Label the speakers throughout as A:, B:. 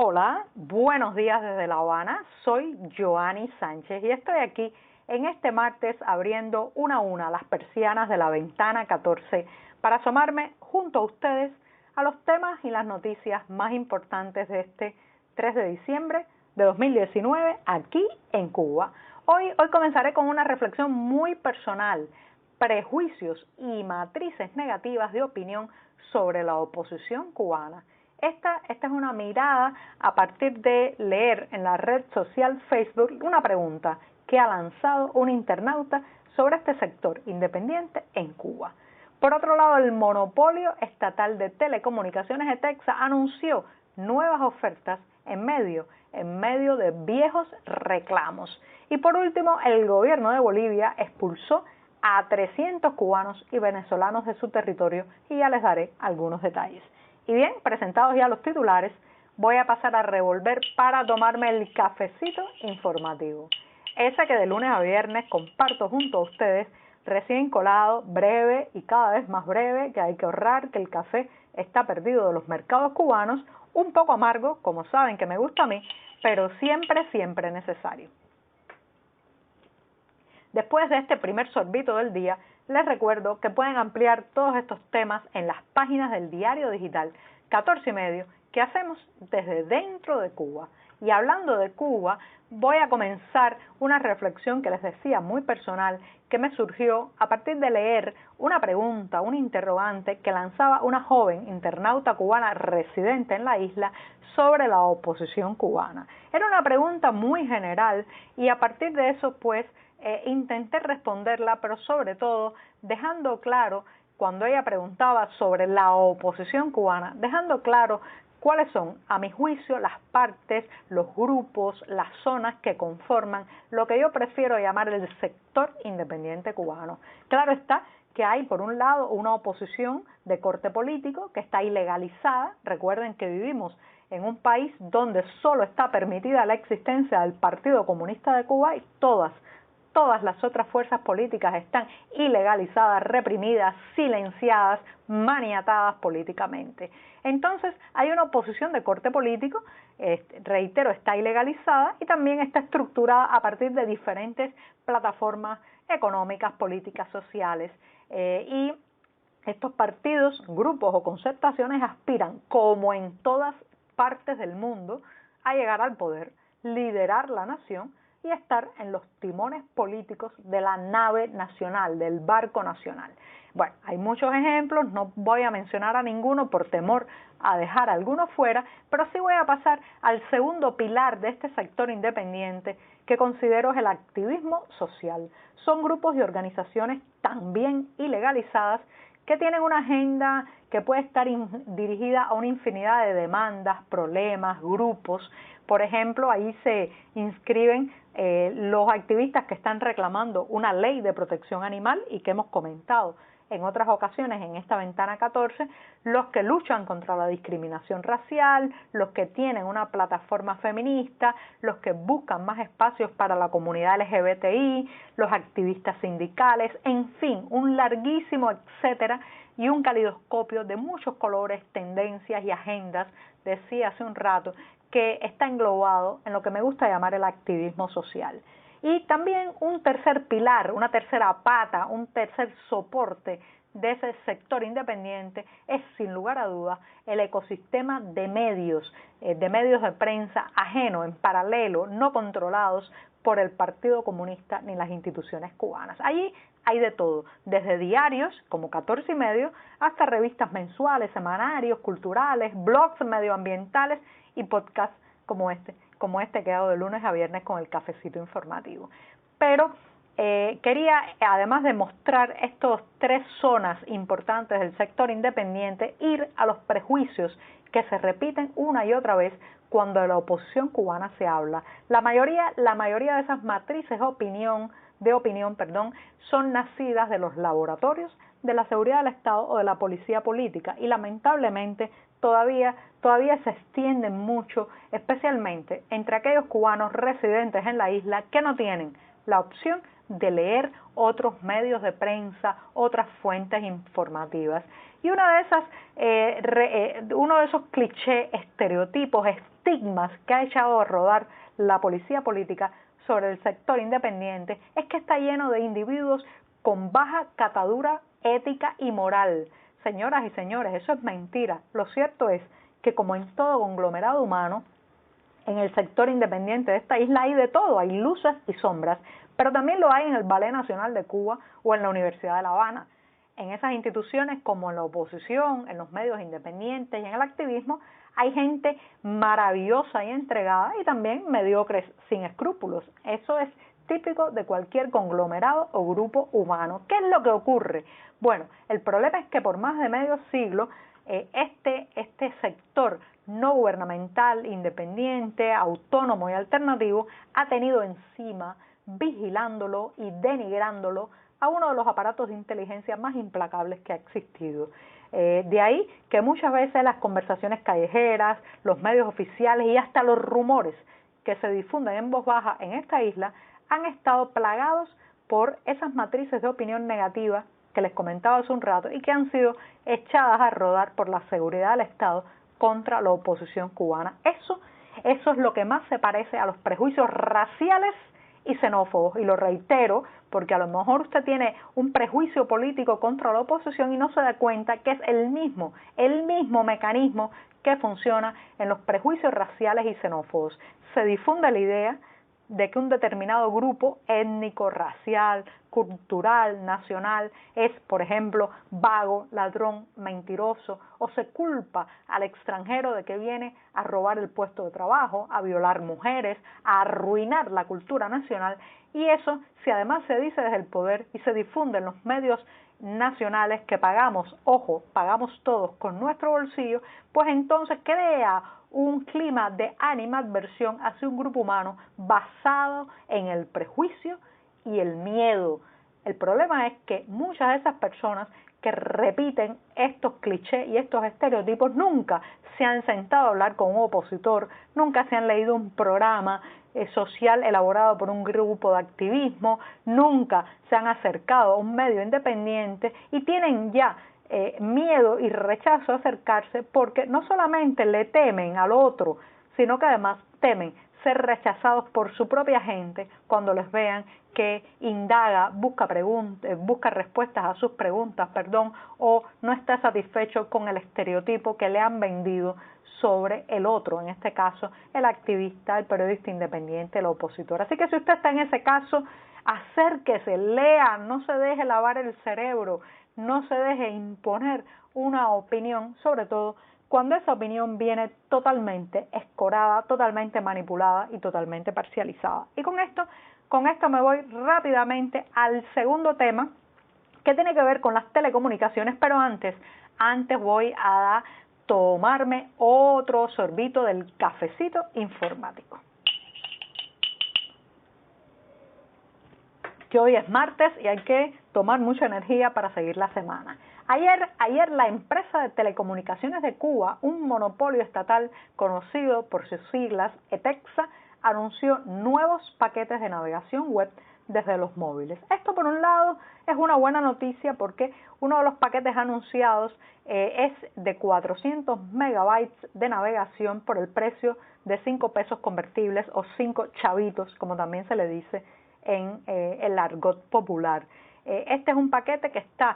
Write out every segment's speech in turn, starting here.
A: Hola, buenos días desde La Habana. Soy Joanny Sánchez y estoy aquí en este martes abriendo una a una las persianas de la ventana 14 para asomarme junto a ustedes a los temas y las noticias más importantes de este 3 de diciembre de 2019 aquí en Cuba. Hoy comenzaré con una reflexión muy personal, prejuicios y matrices negativas de opinión sobre la oposición cubana. Esta es una mirada a partir de leer en la red social Facebook una pregunta que ha lanzado un internauta sobre este sector independiente en Cuba. Por otro lado, el monopolio estatal de telecomunicaciones de Texas anunció nuevas ofertas en medio de viejos reclamos. Y por último, el gobierno de Bolivia expulsó a 300 cubanos y venezolanos de su territorio y ya les daré algunos detalles. Y bien, presentados ya los titulares, voy a pasar a revolver para tomarme el cafecito informativo. Ese que de lunes a viernes comparto junto a ustedes, recién colado, breve y cada vez más breve, que hay que ahorrar, que el café está perdido de los mercados cubanos, un poco amargo, como saben que me gusta a mí, pero siempre necesario. Después de este primer sorbito del día, les recuerdo que pueden ampliar todos estos temas en las páginas del diario digital 14 y medio que hacemos desde dentro de Cuba. Y hablando de Cuba, voy a comenzar una reflexión que les decía muy personal que me surgió a partir de leer una pregunta, un interrogante que lanzaba una joven internauta cubana residente en la isla sobre la oposición cubana. Era una pregunta muy general y a partir de eso intenté responderla, pero sobre todo dejando claro, cuando ella preguntaba sobre la oposición cubana, dejando claro cuáles son, a mi juicio, las partes, los grupos, las zonas que conforman lo que yo prefiero llamar el sector independiente cubano. Claro está que hay, por un lado, una oposición de corte político que está ilegalizada. Recuerden que vivimos en un país donde solo está permitida la existencia del Partido Comunista de Cuba y todas las otras fuerzas políticas están ilegalizadas, reprimidas, silenciadas, maniatadas políticamente. Entonces hay una oposición de corte político, reitero, está ilegalizada y también está estructurada a partir de diferentes plataformas económicas, políticas, sociales y estos partidos, grupos o concertaciones aspiran, como en todas partes del mundo, a llegar al poder, liderar la nación y estar en los timones políticos de la nave nacional, del barco nacional. Bueno, hay muchos ejemplos, no voy a mencionar a ninguno por temor a dejar a alguno fuera, pero sí voy a pasar al segundo pilar de este sector independiente que considero es el activismo social. Son grupos y organizaciones también ilegalizadas que tienen una agenda que puede estar dirigida a una infinidad de demandas, problemas, grupos. Por ejemplo, ahí se inscriben los activistas que están reclamando una ley de protección animal y que hemos comentado en otras ocasiones en esta ventana 14, los que luchan contra la discriminación racial, los que tienen una plataforma feminista, los que buscan más espacios para la comunidad LGBTI, los activistas sindicales, en fin, un larguísimo etcétera y un calidoscopio de muchos colores, tendencias y agendas, decía hace un rato, que está englobado en lo que me gusta llamar el activismo social. Y también un tercer pilar, una tercera pata, un tercer soporte de ese sector independiente es, sin lugar a dudas, el ecosistema de medios de prensa ajeno, en paralelo, no controlados por el Partido Comunista ni las instituciones cubanas. Allí hay de todo, desde diarios como 14 y medio hasta revistas mensuales, semanarios, culturales, blogs medioambientales y podcasts como este que hago de lunes a viernes con el cafecito informativo. Pero quería, además de mostrar estas tres zonas importantes del sector independiente, ir a los prejuicios que se repiten una y otra vez cuando de la oposición cubana se habla. La mayoría de esas matrices de opinión, son nacidas de los laboratorios de la seguridad del Estado o de la policía política y lamentablemente todavía se extienden mucho, especialmente entre aquellos cubanos residentes en la isla que no tienen la opción de leer otros medios de prensa, otras fuentes informativas. Y una de esas, uno de esos clichés, estereotipos, estigmas que ha echado a rodar la policía política sobre el sector independiente es que está lleno de individuos con baja catadura ética y moral. Señoras y señores, eso es mentira. Lo cierto es que, como en todo conglomerado humano, en el sector independiente de esta isla hay de todo, hay luces y sombras, pero también lo hay en el Ballet Nacional de Cuba o en la Universidad de La Habana. En esas instituciones, como en la oposición, en los medios independientes y en el activismo, hay gente maravillosa y entregada y también mediocres sin escrúpulos. Eso es típico de cualquier conglomerado o grupo humano. ¿Qué es lo que ocurre? Bueno, el problema es que por más de medio siglo este sector no gubernamental, independiente, autónomo y alternativo ha tenido encima, vigilándolo y denigrándolo, a uno de los aparatos de inteligencia más implacables que ha existido. De ahí que muchas veces las conversaciones callejeras, los medios oficiales y hasta los rumores que se difunden en voz baja en esta isla han estado plagados por esas matrices de opinión negativa que les comentaba hace un rato y que han sido echadas a rodar por la seguridad del Estado contra la oposición cubana. Eso es lo que más se parece a los prejuicios raciales y xenófobos, y lo reitero porque a lo mejor usted tiene un prejuicio político contra la oposición y no se da cuenta que es el mismo mecanismo que funciona en los prejuicios raciales y xenófobos. Se difunde la idea de que un determinado grupo étnico, racial, cultural, nacional es, por ejemplo, vago, ladrón, mentiroso, o se culpa al extranjero de que viene a robar el puesto de trabajo, a violar mujeres, a arruinar la cultura nacional, y eso, si además se dice desde el poder y se difunde en los medios nacionales que pagamos, ojo, pagamos todos con nuestro bolsillo, pues entonces crea un clima de animadversión hacia un grupo humano basado en el prejuicio y el miedo. El problema es que muchas de esas personas que repiten estos clichés y estos estereotipos nunca se han sentado a hablar con un opositor, nunca se han leído un programa social elaborado por un grupo de activismo, nunca se han acercado a un medio independiente y tienen ya miedo y rechazo a acercarse porque no solamente le temen al otro, sino que además temen ser rechazados por su propia gente cuando les vean que indaga, busca respuestas a sus preguntas, o no está satisfecho con el estereotipo que le han vendido sobre el otro, en este caso el activista, el periodista independiente, el opositor. Así que si usted está en ese caso, acérquese, lea, no se deje lavar el cerebro, no se deje imponer una opinión, sobre todo cuando esa opinión viene totalmente escorada, totalmente manipulada y totalmente parcializada. Y con esto me voy rápidamente al segundo tema, que tiene que ver con las telecomunicaciones, pero antes voy a tomarme otro sorbito del cafecito informático. Que hoy es martes y hay que tomar mucha energía para seguir la semana. Ayer la empresa de telecomunicaciones de Cuba, un monopolio estatal conocido por sus siglas ETEXA, anunció nuevos paquetes de navegación web desde los móviles. Esto, por un lado, es una buena noticia porque uno de los paquetes anunciados es de 400 megabytes de navegación por el precio de 5 pesos convertibles o 5 chavitos, como también se le dice en el argot popular. Este es un paquete que está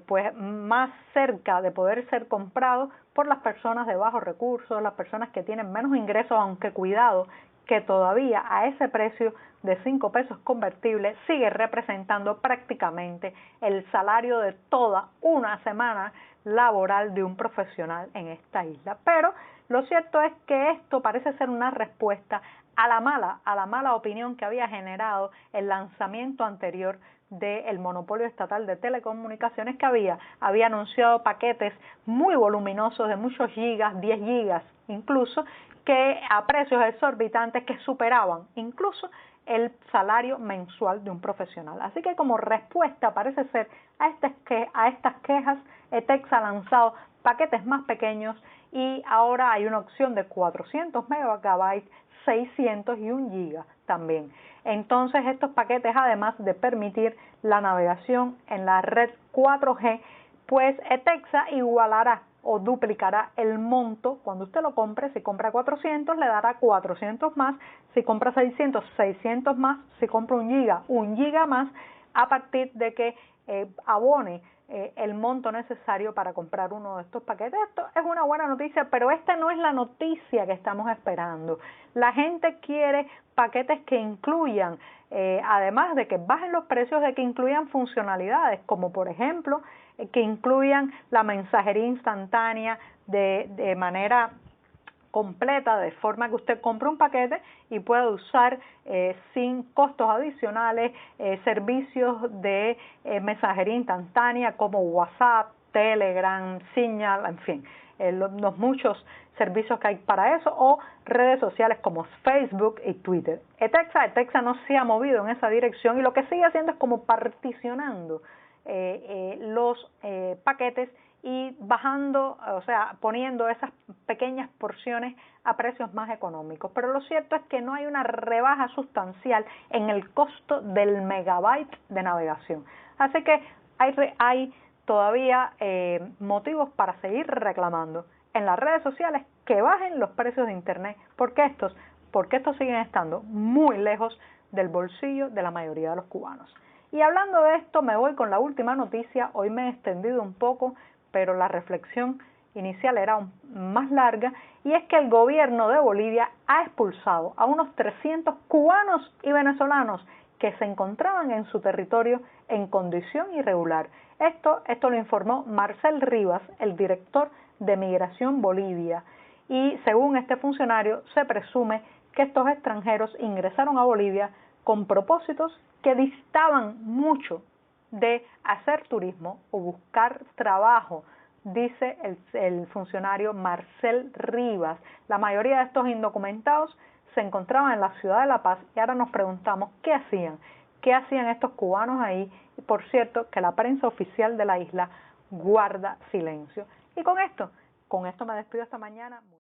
A: pues más cerca de poder ser comprado por las personas de bajos recursos, las personas que tienen menos ingresos, aunque cuidado, que todavía a ese precio de 5 pesos convertibles sigue representando prácticamente el salario de toda una semana laboral de un profesional en esta isla. Pero lo cierto es que esto parece ser una respuesta a la mala opinión que había generado el lanzamiento anterior del monopolio estatal de telecomunicaciones, que había anunciado paquetes muy voluminosos de muchos gigas, 10 gigas incluso, que a precios exorbitantes que superaban incluso el salario mensual de un profesional. Así que como respuesta parece ser a estas quejas, ETEX ha lanzado paquetes más pequeños y ahora hay una opción de 400 megabytes, 600 y 1 giga también. Entonces estos paquetes, además de permitir la navegación en la red 4G, pues ETEXA igualará o duplicará el monto cuando usted lo compre. Si compra 400 le dará 400 más, si compra 600, 600 más, si compra 1 giga, 1 giga más, a partir de que abone el monto necesario para comprar uno de estos paquetes. Esto es una buena noticia, pero esta no es la noticia que estamos esperando. La gente quiere paquetes que incluyan, además de que bajen los precios, de que incluyan funcionalidades, como por ejemplo, que incluyan la mensajería instantánea de manera completa, de forma que usted compre un paquete y pueda usar sin costos adicionales servicios de mensajería instantánea como WhatsApp, Telegram, Signal, en fin, los muchos servicios que hay para eso, o redes sociales como Facebook y Twitter. ETEXA no se ha movido en esa dirección y lo que sigue haciendo es como particionando los paquetes y bajando, o sea, poniendo esas pequeñas porciones a precios más económicos. Pero lo cierto es que no hay una rebaja sustancial en el costo del megabyte de navegación. Así que hay todavía motivos para seguir reclamando en las redes sociales que bajen los precios de Internet. Porque estos siguen estando muy lejos del bolsillo de la mayoría de los cubanos. Y hablando de esto, me voy con la última noticia. Hoy me he extendido un poco, pero la reflexión inicial era más larga, y es que el gobierno de Bolivia ha expulsado a unos 300 cubanos y venezolanos que se encontraban en su territorio en condición irregular. Esto lo informó Marcel Rivas, el director de Migración Bolivia, y según este funcionario se presume que estos extranjeros ingresaron a Bolivia con propósitos que distaban mucho de hacer turismo o buscar trabajo, dice el funcionario Marcel Rivas. La mayoría de estos indocumentados se encontraban en la ciudad de La Paz y ahora nos preguntamos qué hacían estos cubanos ahí. Y por cierto, que la prensa oficial de la isla guarda silencio. Y con esto me despido esta mañana.